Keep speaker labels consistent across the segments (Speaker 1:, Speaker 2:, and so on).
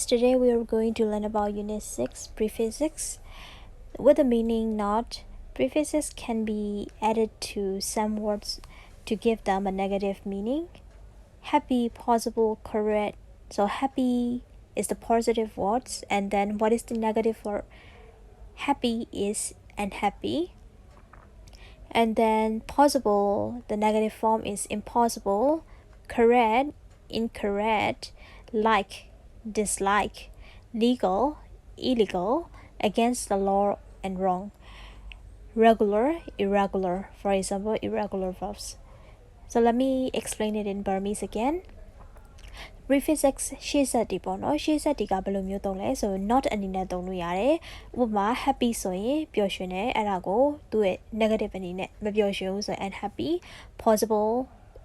Speaker 1: Today we are going to learn about Unit 6, Prefixes. With the meaning not, prefixes can be added to some words to give them a negative meaning. Happy, possible, correct. So happy is the positive words, and then what is the negative word? Happy is unhappy. And then possible, the negative form is impossible. Correct, incorrect. Like, dislike. Legal, illegal. Against the law and wrong. Regular, irregular. For example, irregular verbs. So let me explain it in Burmese again. Prefixes ရှေ့ဆက်တီပေါ့နော်ရှေ့ဆက်တီကဘယ်လိုမျိုးသုံးလဲဆို not အနေနဲ့သုံးလို့ရတယ်ဥပမာ happy ဆိုရင်ပျော်ရွှင်တယ်အဲ့ဒါကိုသူ့ရဲ့ negative အနေနဲ့မပျော်ရွှင်ဘူးဆိုရင် unhappy possible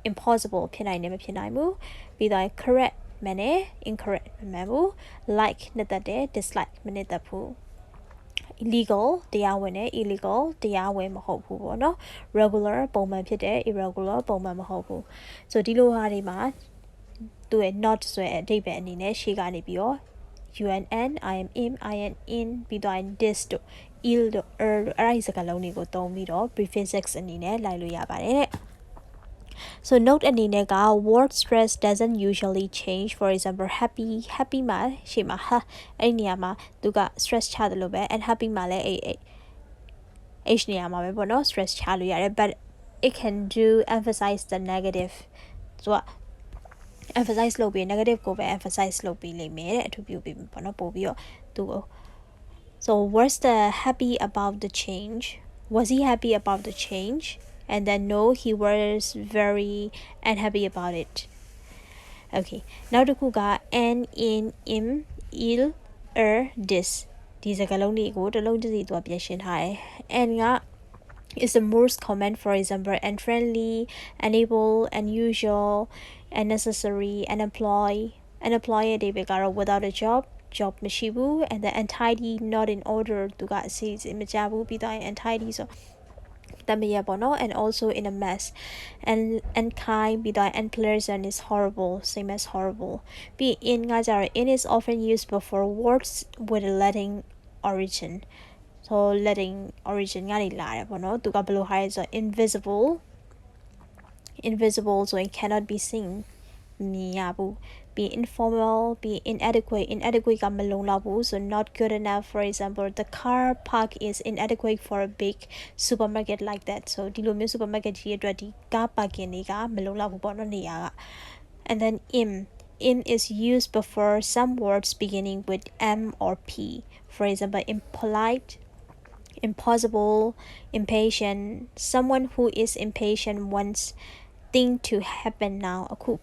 Speaker 1: impossible ဖြစ်နိုင်တယ်မဖြစ်နိုင်ဘူးပြီးတော့ correct မှန်တယ် incorrect မမှန်ဘူး like နှစ်သက်တယ် dislike မနှစ်သက်ဘူး illegal တရားဝင်တယ် illegal တရားဝင်မဟုတ်ဘူးပေါ့နော် regular ပုံမှန်ဖြစ်တယ် irregular ပုံမှန်မဟုတ်ဘူးဆိုဒီလိုဟာတွေမှာသူရဲ့ not ဆိုတဲ့အဓိပ္ပာယ်အနေနဲ့ရှေ့ကနေပြီးတော့ un I am in ပြီးတော့ this တို့ ill တို့ တို့အဲ့ဒီစကားလုံးတွေကိုသုံးပြီးတော့ prefixes အနေနဲ့လိုက်လို့ရပါတယ်တဲ့ So note အနေနဲ့က word stress doesn't usually change. For example, happy မှာရှေ့မှာ အဲ့ဒီနေရာမှာသူက stress ချတယ်လို့ပဲ and happy မှာလည်းh နေရာမှာပဲပေါ့နော် stress ချလို့ရတယ် but it can do emphasize the negative ဆိုတော့ emphasize လုပ်ပြီး negative ကိုပဲ emphasize လုပ်ပြီးလိမ့်မယ်တဲ့အထူးပြုပြီးပေါ့နော်ပို့ပြီးတော့သူကို So was the happy about the change? Was he happy about the change? And then no, he was very unhappy about it. Okay. Now the kuga and in im il this. These are galoni go the long disease to objection high. And is the most common, for example, unfriendly, unable, unusual, unnecessary, unemployed they beggar without a job mashibu, and the untidy, not in order to get sees imajabu be the untidy so and also in a mess and unkind be the unpleasant is horrible same as horrible be in is often used before words with a Latin origin so Latin origin ngani la po no tu ka blo hai so invisible so it cannot be seen miyabu be informal be inadequate ka malong la bu so not good enough for example the car park is inadequate for a big supermarket like that so di lo myo supermarket ji atwat di car parking ni ka malong la bu po no neya ka and then im is used before some words beginning with m or p for example impolite impossible impatient someone who is impatient wants thing to happen now so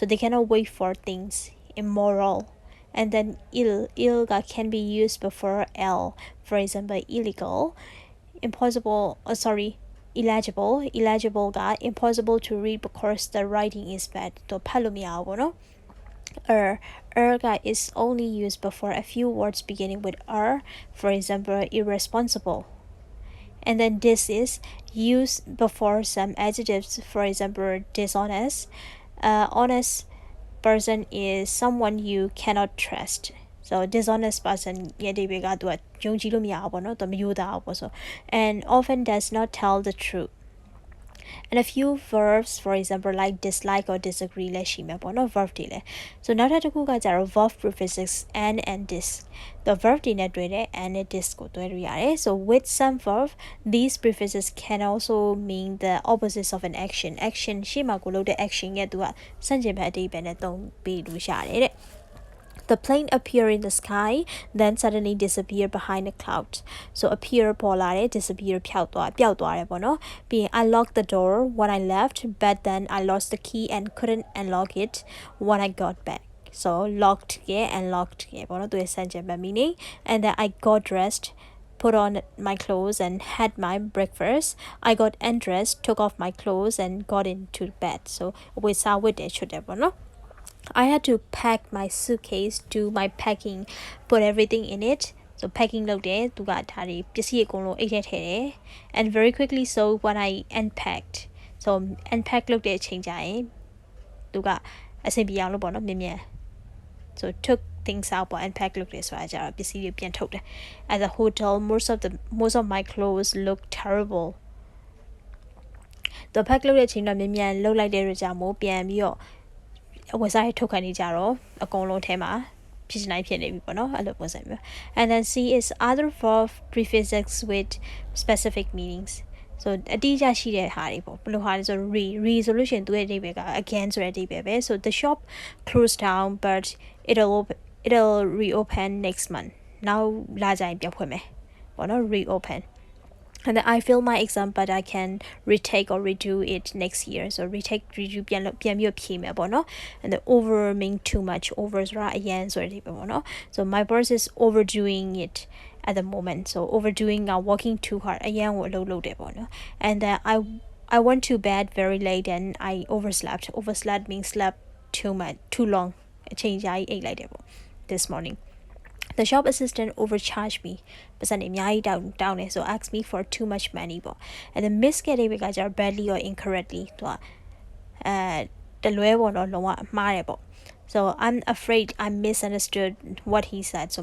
Speaker 1: they cannot wait for things immoral and then ill can be used before l for example illegal impossible illegible impossible to read because the writing is bad to is only used before a few words beginning with for example irresponsible and then this is used before some adjectives for example dishonest honest person is someone you cannot trust so dishonest person and often does not tell the truth and a few verbs for example like dislike or disagree verb so now that verb prefixes and this the verb and this so with some verb these prefixes can also mean the opposites of an action the action The plane appeared in the sky, then suddenly disappeared behind a cloud. So appear polare, disappear being I locked the door when I left, but then I lost the key and couldn't unlock it when I got back. So locked and locked meaning and then I got dressed, put on my clothes and had my breakfast. I got undressed, took off my clothes and got into bed. So with it I had to pack my suitcase, do my packing, put everything in it. So packing lo de tu ga thari pyasi a kon loအိတ်ထဲထည့်တယ် and very quickly so when I unpacked so unpack လုပ်တဲ့အချိန်ကျရင်သူကအဆင်ပြေအောင်လို့ပေါ့နော်မြင် so took things out ပေါ့ unpack လုပ်တယ်ဆိုတာကြတော့ပစ္စည်းတွေပြန်ထုတ်တယ် at the hotel most of my clothes look terrible တော့ pack လုပ်တဲ့အချိန်တော့မြန်မြန်လုပ်လိုက်တဲ့အတွက်ကြောင့်မို့ပြန်ပြီးတော့အဝယ်စားတွေထုတ်ခံနေကြတော့အကုန်လုံးထဲမှာဖြစ်နိုင်ဖြစ်နေပြီပေါ့နော်အဲ့လိုပုံစံမျိုး and then C is other verb prefixes with specific meanings so အတိအကျရှိတဲ့ဟာတွေပေါ့ဘယ်လိုဟာလဲဆို re ဆိုလို့ရှိရင်သူရဲ့အဓိပ္ပာယ်က again ဆိုတဲ့အဓိပ္ပာယ်ပဲ so the shop closed down but it'll reopen next month now လာကြရင်ပြန်ဖွင့်မယ်ပေါ့နော် reopen and then I failed my exam but I can retake or redo it next year so retake redo ပြန်ပြီးဖြေမယ်ပေါ့နော် and then over mean too much over ဆိုတာအရင်ဆိုတဲ့ပေါ့နော် so my boss is overdoing it at the moment so overdoing working too hard အရင်ကိုအလုပ်လုပ်တယ်ပေါ့နော် and then I went to bed very late and I overslept means slept too long အချိန်ကြာကြီးအိပ်လိုက်တယ်ပေါ့ this morning The shop assistant overcharged me ပတ်စံအများကြီးတောင်းတယ် so asked me for too much money ပေါ့ and then miss ခဲ့တဲ့ဘက်ကကျတော့ badly or incorrectly သူကတလွဲပေါ့နော်လုံးဝမှားတယ်ပေါ့ so I'm afraid I misunderstood what he said so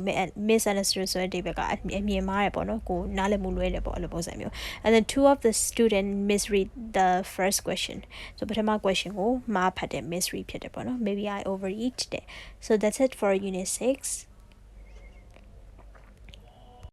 Speaker 1: misunderstood ဆိုတဲ့ဘက်ကအမြင်မှားတယ်ပေါ့နော်ကိုနားလည်မှုလွဲတယ်ပေါ့အဲ့လိုပုံစံမျိုး and then two of the student misread the first question so ပထမ question ကိုမှားဖတ်တယ် misread ဖြစ်တယ်ပေါ့နော် maybe I overeat တယ် so that's it for unit 6